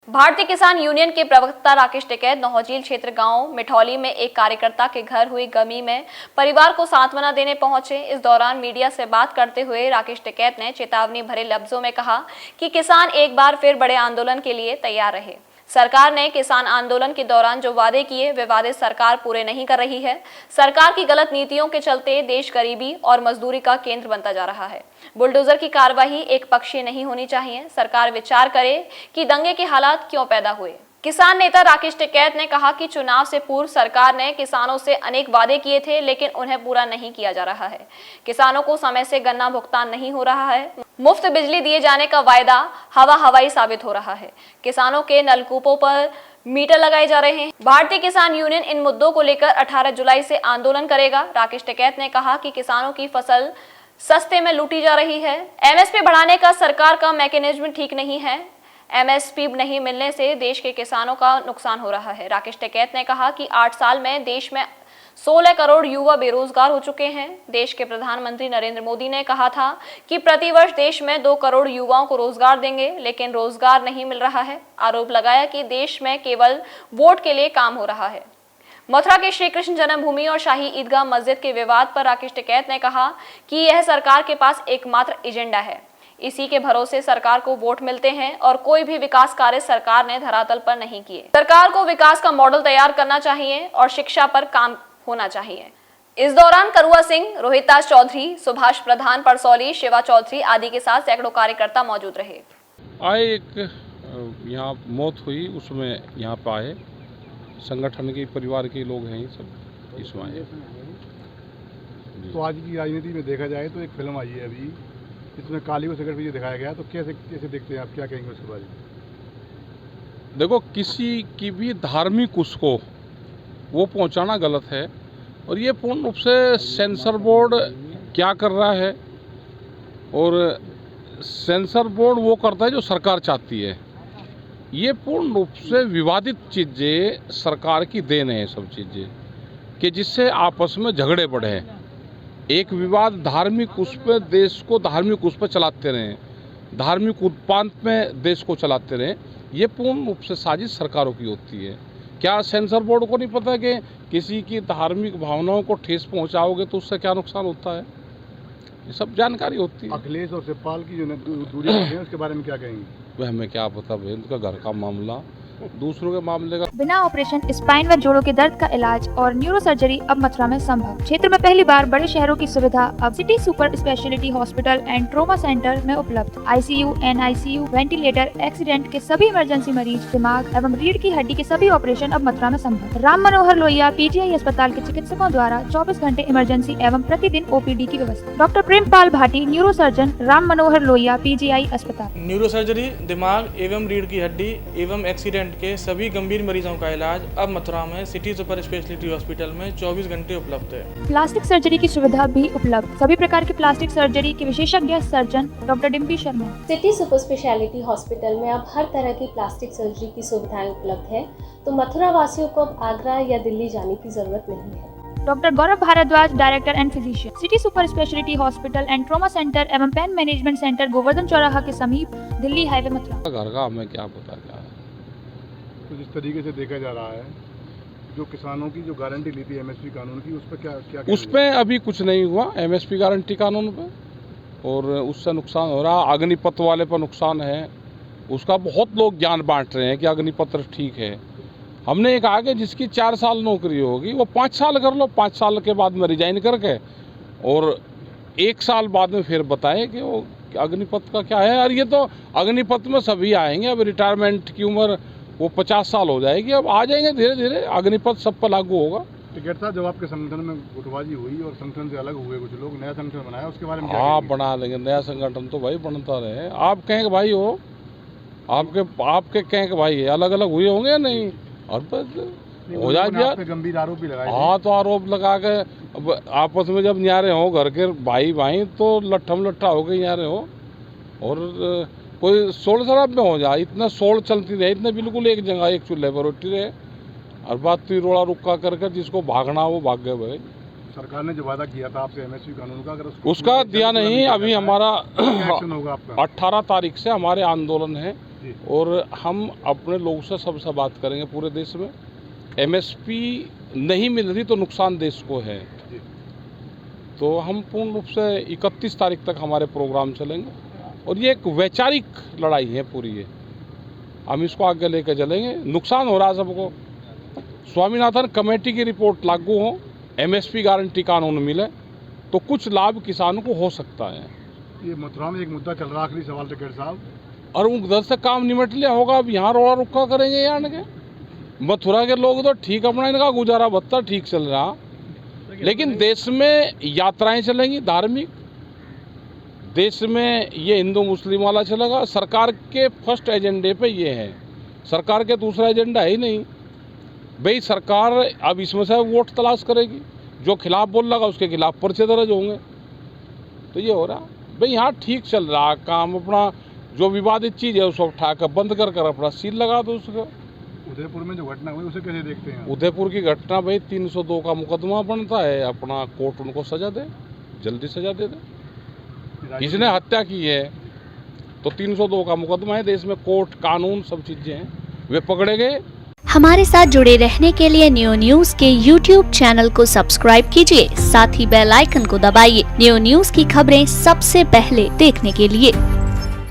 भारतीय किसान यूनियन के प्रवक्ता राकेश टिकैत नौहझील क्षेत्र गांव मिठौली में एक कार्यकर्ता के घर हुई गमी में परिवार को सांत्वना देने पहुंचे। इस दौरान मीडिया से बात करते हुए राकेश टिकैत ने चेतावनी भरे लफ्जों में कहा कि किसान एक बार फिर बड़े आंदोलन के लिए तैयार रहे। सरकार ने किसान आंदोलन के दौरान जो वादे किए वे वादे सरकार पूरे नहीं कर रही है। सरकार की गलत नीतियों के चलते देश गरीबी और मजदूरी का केंद्र बनता जा रहा है। बुलडोजर की कार्रवाई एक पक्षीय नहीं होनी चाहिए। सरकार विचार करे कि दंगे के हालात क्यों पैदा हुए। किसान नेता राकेश टिकैत ने कहा कि चुनाव से पूर्व सरकार ने किसानों से अनेक वादे किए थे, लेकिन उन्हें पूरा नहीं किया जा रहा है। किसानों को समय से गन्ना भुगतान नहीं हो रहा है। मुफ्त बिजली दिए जाने का वायदा हवाई साबित हो रहा है। किसानों के नलकूपों पर मीटर लगाए जा रहे हैं। भारतीय किसान यूनियन इन मुद्दों को लेकर 18 जुलाई से आंदोलन करेगा। राकेश टिकैत ने कहा कि किसानों की फसल सस्ते में लूटी जा रही है। एमएसपी बढ़ाने का सरकार का मैकेनिज्म ठीक नहीं है। एमएसपी नहीं मिलने से देश के किसानों का नुकसान हो रहा है। राकेश टिकैत ने कहा कि 8 साल में देश में 16 करोड़ युवा बेरोजगार हो चुके हैं। देश के प्रधानमंत्री नरेंद्र मोदी ने कहा था कि प्रतिवर्ष देश में 2 करोड़ युवाओं को रोजगार देंगे, लेकिन रोजगार नहीं मिल रहा है। आरोप लगाया कि देश में केवल वोट के लिए काम हो रहा है। मथुरा के श्री कृष्ण जन्मभूमि और शाही ईदगाह मस्जिद के विवाद पर राकेश टिकैत ने कहा कि यह सरकार के पास एकमात्र एजेंडा है। इसी के भरोसे सरकार को वोट मिलते हैं और कोई भी विकास कार्य सरकार ने धरातल पर नहीं किए। सरकार को विकास का मॉडल तैयार करना चाहिए और शिक्षा पर काम होना चाहिए। इस दौरान करुआ सिंह, रोहितास चौधरी, सुभाष प्रधान परसौली, शिवा चौधरी आदि के साथ सैकड़ों कार्यकर्ता मौजूद रहे। आए एक यहाँ मौत हुई, उसमें यहाँ पे आए संगठन के परिवार के लोग हैं, सब इसमें आए। तो आज की राजनीति में देखा जाए तो एक फिल्म आई है अभी, इसमें काली को सिगरेट भी दिखाया गया, तो कैसे देखते हैं आप, क्या कहेंगे उसके बारे में? देखो, किसी की भी धार्मिक उसको वो पहुंचाना गलत है, और ये पूर्ण रूप से सेंसर बोर्ड क्या कर रहा है, और सेंसर बोर्ड वो करता है जो सरकार चाहती है। ये पूर्ण रूप से विवादित चीज़ें सरकार की देन है, सब चीज़ें कि जिससे आपस में झगड़े बढ़े। एक विवाद धार्मिक उस पर देश को धार्मिक उस पर चलाते रहें, धार्मिक उत्पाद में देश को चलाते रहें, ये पूर्ण रूप से साजिश सरकारों की होती है। क्या सेंसर बोर्ड को नहीं पता कि किसी की धार्मिक भावनाओं को ठेस पहुंचाओगे तो उससे क्या नुकसान होता है? ये सब जानकारी होती है। अखिलेश और शिवपाल की जो दूरी है उसके बारे में क्या कहेंगे? वह हमें क्या पता भाई, उनका घर का मामला, दूसरों के मामले का। बिना ऑपरेशन स्पाइन व जोड़ों के दर्द का इलाज और न्यूरो सर्जरी अब मथुरा में संभव। क्षेत्र में पहली बार बड़े शहरों की सुविधा अब city super speciality hospital and trauma centre में उपलब्ध। आईसीयू, एनआईसीयू, वेंटिलेटर, एक्सीडेंट के सभी इमरजेंसी मरीज, दिमाग एवं रीढ़ की हड्डी के सभी ऑपरेशन अब मथुरा में संभव। राम मनोहर लोहिया पीजीआई अस्पताल के चिकित्सकों द्वारा 24 घंटे इमरजेंसी एवं प्रतिदिन ओपीडी की व्यवस्था। Doctor Prempal Bhati, neuro surgeon, Ram Manohar Lohia PGI अस्पताल। न्यूरो सर्जरी, दिमाग एवं रीढ़ की हड्डी एवं एक्सीडेंट के सभी गंभीर मरीजों का इलाज अब मथुरा में सिटी सुपर स्पेशलिटी हॉस्पिटल में 24 घंटे उपलब्ध है। प्लास्टिक सर्जरी की सुविधा भी उपलब्ध। सभी प्रकार की प्लास्टिक सर्जरी के विशेषज्ञ surgeon doctor Dimpy Sharma. City super speciality hospital में अब हर तरह की प्लास्टिक सर्जरी की सुविधाएं उपलब्ध है, तो मथुरा वासियों को अब आगरा या दिल्ली जाने की जरूरत नहीं है। Doctor Gaurav Bhardwaj, director and physician, city super speciality hospital and trauma centre एवं पेन मैनेजमेंट सेंटर, गोवर्धन चौराहा के समीप, दिल्ली हाईवे मथुरा। घर का हमें क्या पता क्या है। तो जिस तरीके से देखा जा रहा है, जो किसानों की जो गारंटी ली थी एमएसपी कानून की, उस पर क्या उस पर अभी कुछ नहीं हुआ एमएसपी गारंटी कानून पे, और उससे नुकसान हो रहा। अग्निपथ वाले पर नुकसान है, उसका बहुत लोग ज्ञान बांट रहे हैं कि अग्निपत्र ठीक है। हमने एक आगे जिसकी 4 साल नौकरी होगी वो 5 साल कर लो, 5 साल के बाद में रिजाइन करके, और 1 साल बाद में फिर बताएं कि वो अग्निपथ का क्या है। और ये तो अग्निपथ में सभी आएंगे, अब रिटायरमेंट की उम्र वो 50 साल हो जाएगी, अब आ जाएंगे धीरे धीरे, अग्निपथ सब पर लागू होगा। टिकैत साहब, जब आपके संगठन में गुटबाजी हुई और संगठन से अलग हुए कुछ लोग, नया संगठन बनाया, उसके बारे में क्या हाँ, कहेंगे? बना लेंगे नया संगठन तो भाई, बनता रहे। आप कहें कि भाई हो, आपके कहें कि भाई अलग अलग हुए होंगे या नहीं, और बस हो जाए। गंभीर आरोप भी लगाए। हाँ, तो आरोप लगा के आपस में जब न्यारे हो, घर के भाई भाई, तो लट्ठम लट्ठा हो गए न्यारे हो, और कोई सोल शराब में हो जाए, इतना सोल चलती रहे, इतने बिल्कुल एक जगह एक चूल्हे पर रोटी रहे, और बात तो रोड़ा रुक्का करके जिसको भागना वो भाग गए भाई। सरकार ने जो वादा किया था आपसे एमएसपी कानून का, अगर उसका दिया नहीं। अभी हमारा एक्शन होगा आपका? 18 तारीख से हमारे आंदोलन है, जी। और हम अपने लोगों से सबसे बात करेंगे पूरे देश में। एमएसपी नहीं मिल रही तो नुकसान देश को है, जी। तो हम पूर्ण रूप से 31 तारीख तक हमारे प्रोग्राम चलेंगे और ये एक वैचारिक लड़ाई है पूरी, ये हम इसको आगे लेकर चलेंगे। नुकसान हो रहा है सबको। स्वामीनाथन कमेटी की रिपोर्ट लागू हो, एमएसपी गारंटी कानून मिले तो कुछ लाभ किसानों को हो सकता है। ये मथुरा में एक मुद्दा चल रहा है, आखिरी सवाल टिकैत साहब। और उधर से काम निमट लिया होगा, अब यहाँ रोड़ा रुक्का करेंगे यहाँ के। मथुरा के लोग तो ठीक, अपना इनका गुजारा भत्ता ठीक चल रहा, लेकिन देश में यात्राएं चलेंगी धार्मिक, देश में ये हिंदू मुस्लिम वाला चलेगा। सरकार के फर्स्ट एजेंडे पे ये है, सरकार के दूसरा एजेंडा है ही नहीं। भाई सरकार अब इसमें से वोट तलाश करेगी, जो खिलाफ बोल लगा उसके खिलाफ पर्चे दर्ज होंगे, तो ये हो रहा। भाई यहाँ ठीक चल रहा काम, अपना जो विवादित चीज़ है उसको उठाकर बंद कर अपना सील लगा दो उसको। उदयपुर में जो घटना हुई उसे कैसे देखते हैं? उदयपुर की घटना भाई 302 का मुकदमा बनता है, अपना कोर्ट उनको सजा दे, जल्दी सजा दे दे। इसने हत्या की है तो 302 का मुकदमा है, देश में कोर्ट कानून सब चीजें हैं, वे पकड़े गए। हमारे साथ जुड़े रहने के लिए न्यू न्यूज के YouTube चैनल को सब्सक्राइब कीजिए, साथ ही बेल आइकन को दबाइए न्यू न्यूज की खबरें सबसे पहले देखने के लिए।